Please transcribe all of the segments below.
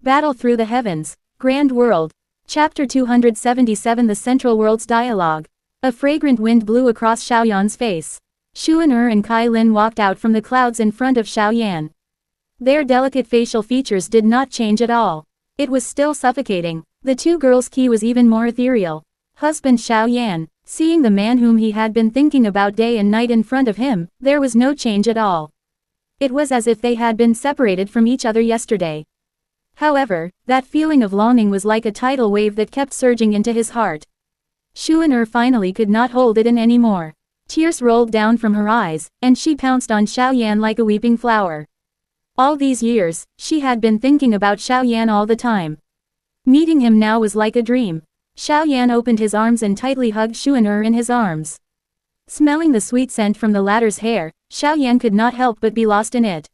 Battle through the heavens. Grand world. Chapter 277 The Central World's Dialogue. A fragrant wind blew across Xiaoyan's face. Xuan and Kai Lin walked out from the clouds in front of Xiaoyan. Their delicate facial features did not change at all. It was still suffocating. The two girls' key was even more ethereal. Husband Xiaoyan, seeing the man whom he had been thinking about day and night in front of him, there was no change at all. It was as if they had been separated from each other yesterday. However, that feeling of longing was like a tidal wave that kept surging into his heart. Xuan finally could not hold it in anymore. Tears rolled down from her eyes, and she pounced on Xiaoyan like a weeping flower. All these years, she had been thinking about Xiaoyan all the time. Meeting him now was like a dream. Xiaoyan opened his arms and tightly hugged Xuan in his arms. Smelling the sweet scent from the latter's hair, Xiaoyan could not help but be lost in it.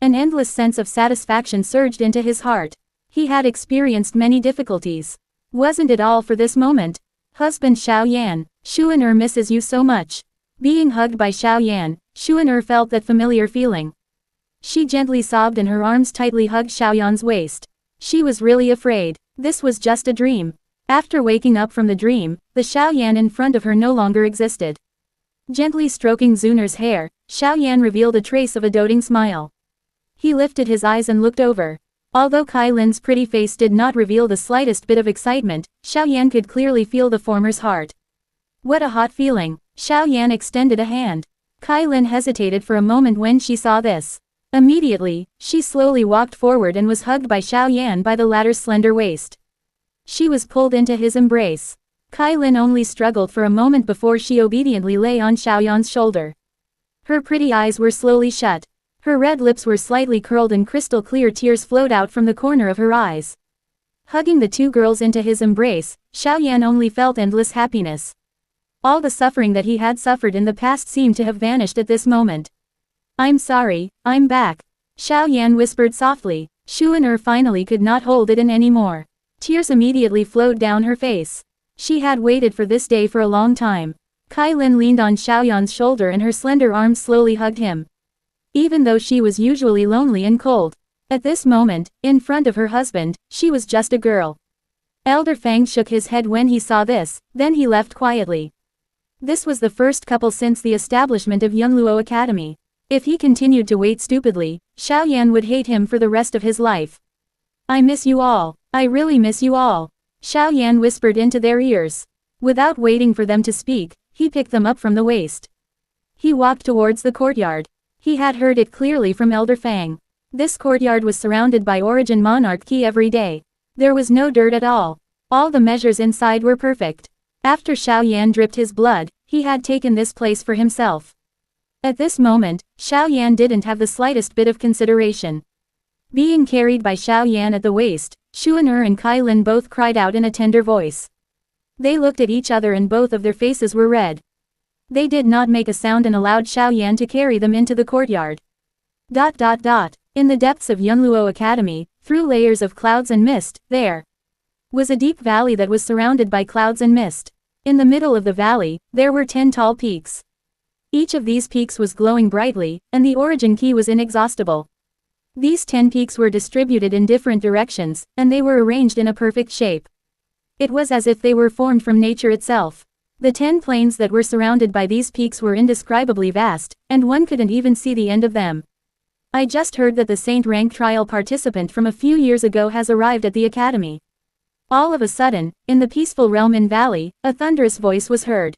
An endless sense of satisfaction surged into his heart. He had experienced many difficulties. Wasn't it all for this moment? Husband Xiaoyan, Xuan misses you so much. Being hugged by Xiaoyan, Xuan felt that familiar feeling. She gently sobbed and her arms tightly hugged Xiaoyan's waist. She was really afraid. This was just a dream. After waking up from the dream, the Xiaoyan in front of her no longer existed. Gently stroking Xuan's hair, Xiaoyan revealed a trace of a doting smile. He lifted his eyes and looked over. Although Kai Lin's pretty face did not reveal the slightest bit of excitement, Xiaoyan could clearly feel the former's heart. What a hot feeling! Xiaoyan extended a hand. Kai Lin hesitated for a moment when she saw this. Immediately, she slowly walked forward and was hugged by Xiaoyan by the latter's slender waist. She was pulled into his embrace. Kai Lin only struggled for a moment before she obediently lay on Xiaoyan's shoulder. Her pretty eyes were slowly shut. Her red lips were slightly curled and crystal clear tears flowed out from the corner of her eyes. Hugging the two girls into his embrace, Xiaoyan only felt endless happiness. All the suffering that he had suffered in the past seemed to have vanished at this moment. I'm sorry, I'm back. Xiaoyan whispered softly. Xuan finally could not hold it in anymore. Tears immediately flowed down her face. She had waited for this day for a long time. Kai Lin leaned on Xiaoyan's shoulder and her slender arms slowly hugged him. Even though she was usually lonely and cold, at this moment, in front of her husband, she was just a girl. Elder Fang shook his head when he saw this, then he left quietly. This was the first couple since the establishment of Yunluo Academy. If he continued to wait stupidly, Xiaoyan would hate him for the rest of his life. I miss you all. I really miss you all. Xiaoyan whispered into their ears. Without waiting for them to speak, he picked them up from the waist. He walked towards the courtyard. He had heard it clearly from Elder Fang. This courtyard was surrounded by Origin Monarchy every day. There was no dirt at all. All the measures inside were perfect. After Xiaoyan dripped his blood, he had taken this place for himself. At this moment, Xiaoyan didn't have the slightest bit of consideration. Being carried by Xiaoyan at the waist, Xuan and Kai Lin both cried out in a tender voice. They looked at each other and both of their faces were red. They did not make a sound and allowed Xiaoyan to carry them into the courtyard. In the depths of Yunluo Academy, through layers of clouds and mist, there was a deep valley that was surrounded by clouds and mist. In the middle of the valley, there were 10 tall peaks. Each of these peaks was glowing brightly, and the origin key was inexhaustible. These 10 peaks were distributed in different directions, and they were arranged in a perfect shape. It was as if they were formed from nature itself. The 10 plains that were surrounded by these peaks were indescribably vast, and one couldn't even see the end of them. I just heard that the Saint rank trial participant from a few years ago has arrived at the academy. All of a sudden, in the peaceful realm in Valley, a thunderous voice was heard.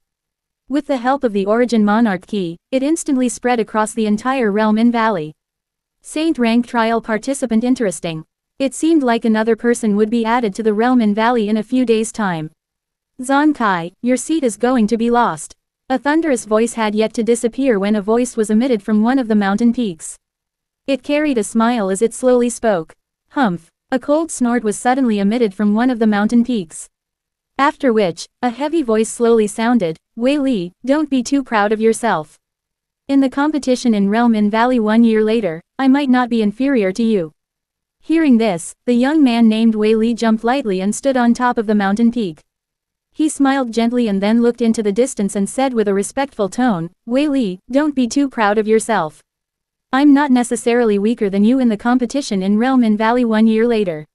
With the help of the Origin Monarch key, it instantly spread across the entire realm in Valley. Saint rank trial participant interesting. It seemed like another person would be added to the realm in Valley in a few days' time. Zhang Kai, your seat is going to be lost. A thunderous voice had yet to disappear when a voice was emitted from one of the mountain peaks. It carried a smile as it slowly spoke. Humph! A cold snort was suddenly emitted from one of the mountain peaks. After which, a heavy voice slowly sounded, Wei Li, don't be too proud of yourself. In the competition in Realm in Valley 1 year later, I might not be inferior to you. Hearing this, the young man named Wei Li jumped lightly and stood on top of the mountain peak. He smiled gently and then looked into the distance and said with a respectful tone, Wei Li, don't be too proud of yourself. I'm not necessarily weaker than you in the competition in Realm in Valley 1 year later.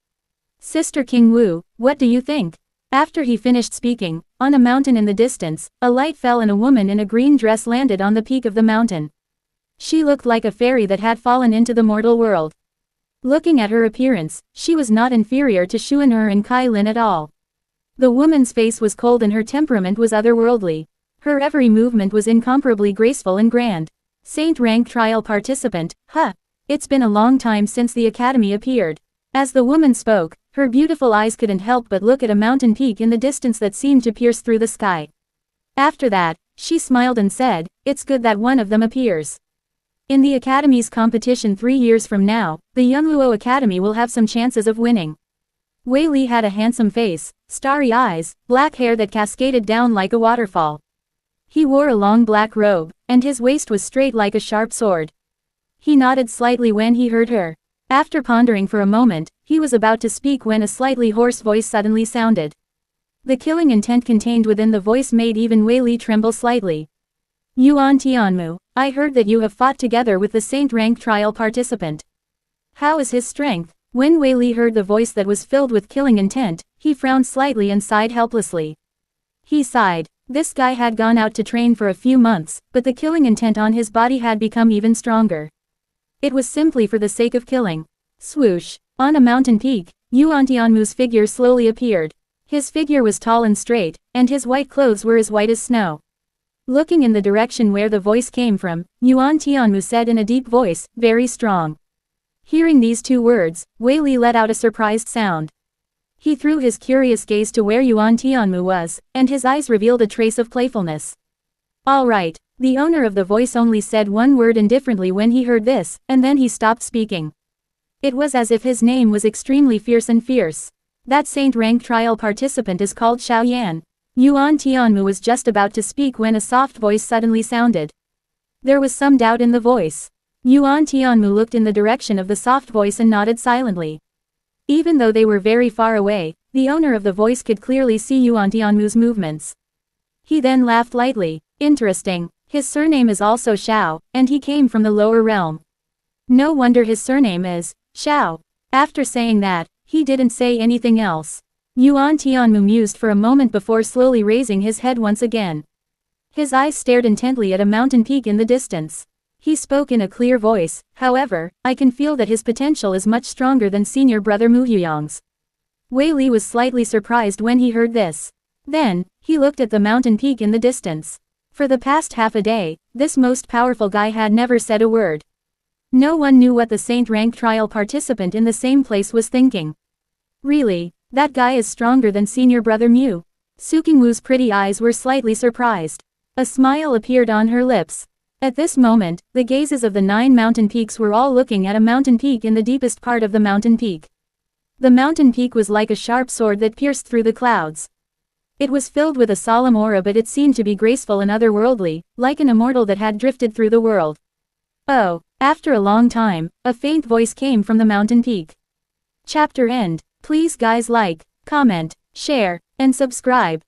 Sister King Wu, what do you think? After he finished speaking, on a mountain in the distance, a light fell and a woman in a green dress landed on the peak of the mountain. She looked like a fairy that had fallen into the mortal world. Looking at her appearance, she was not inferior to Xuan and Kai Lin at all. The woman's face was cold and her temperament was otherworldly. Her every movement was incomparably graceful and grand. Saint rank trial participant, huh? It's been a long time since the academy appeared. As the woman spoke, her beautiful eyes couldn't help but look at a mountain peak in the distance that seemed to pierce through the sky. After that, she smiled and said, "It's good that one of them appears. In the Academy's competition 3 years from now, the Yunluo Academy will have some chances of winning." Wei Li had a handsome face, starry eyes, black hair that cascaded down like a waterfall. He wore a long black robe, and his waist was straight like a sharp sword. He nodded slightly when he heard her. After pondering for a moment, he was about to speak when a slightly hoarse voice suddenly sounded. The killing intent contained within the voice made even Wei Li tremble slightly. "Yuan Tianmu, I heard that you have fought together with the Saint rank trial participant. How is his strength?" When Wei Li heard the voice that was filled with killing intent, he frowned slightly and sighed helplessly. He sighed. This guy had gone out to train for a few months, but the killing intent on his body had become even stronger. It was simply for the sake of killing. Swoosh. On a mountain peak, Yuan Tianmu's figure slowly appeared. His figure was tall and straight, and his white clothes were as white as snow. Looking in the direction where the voice came from, Yuan Tianmu said in a deep voice, "Very strong." Hearing these 2 words, Wei Li let out a surprised sound. He threw his curious gaze to where Yuan Tianmu was, and his eyes revealed a trace of playfulness. "All right." The owner of the voice only said one word indifferently when he heard this, and then he stopped speaking. It was as if his name was extremely fierce and fierce. "That Saint rank trial participant is called Xiaoyan." Yuan Tianmu was just about to speak when a soft voice suddenly sounded. There was some doubt in the voice. Yuan Tianmu looked in the direction of the soft voice and nodded silently. Even though they were very far away, the owner of the voice could clearly see Yuan Tianmu's movements. He then laughed lightly. "Interesting. His surname is also Xiao, and he came from the lower realm. No wonder his surname is Xiao." After saying that, he didn't say anything else. Yuan Tianmu mused for a moment before slowly raising his head once again. His eyes stared intently at a mountain peak in the distance. He spoke in a clear voice, "However, I can feel that his potential is much stronger than senior brother Mu Huyang's." Wei Li was slightly surprised when he heard this. Then, he looked at the mountain peak in the distance. For the past half a day, this most powerful guy had never said a word. No one knew what the Saint rank trial participant in the same place was thinking. Really, that guy is stronger than senior brother Mu? Su Qingwu's pretty eyes were slightly surprised. A smile appeared on her lips. At this moment, the gazes of the 9 mountain peaks were all looking at a mountain peak in the deepest part of the mountain peak. The mountain peak was like a sharp sword that pierced through the clouds. It was filled with a solemn aura, but it seemed to be graceful and otherworldly, like an immortal that had drifted through the world. Oh, after a long time, a faint voice came from the mountain peak. Chapter end. Please guys like, comment, share, and subscribe.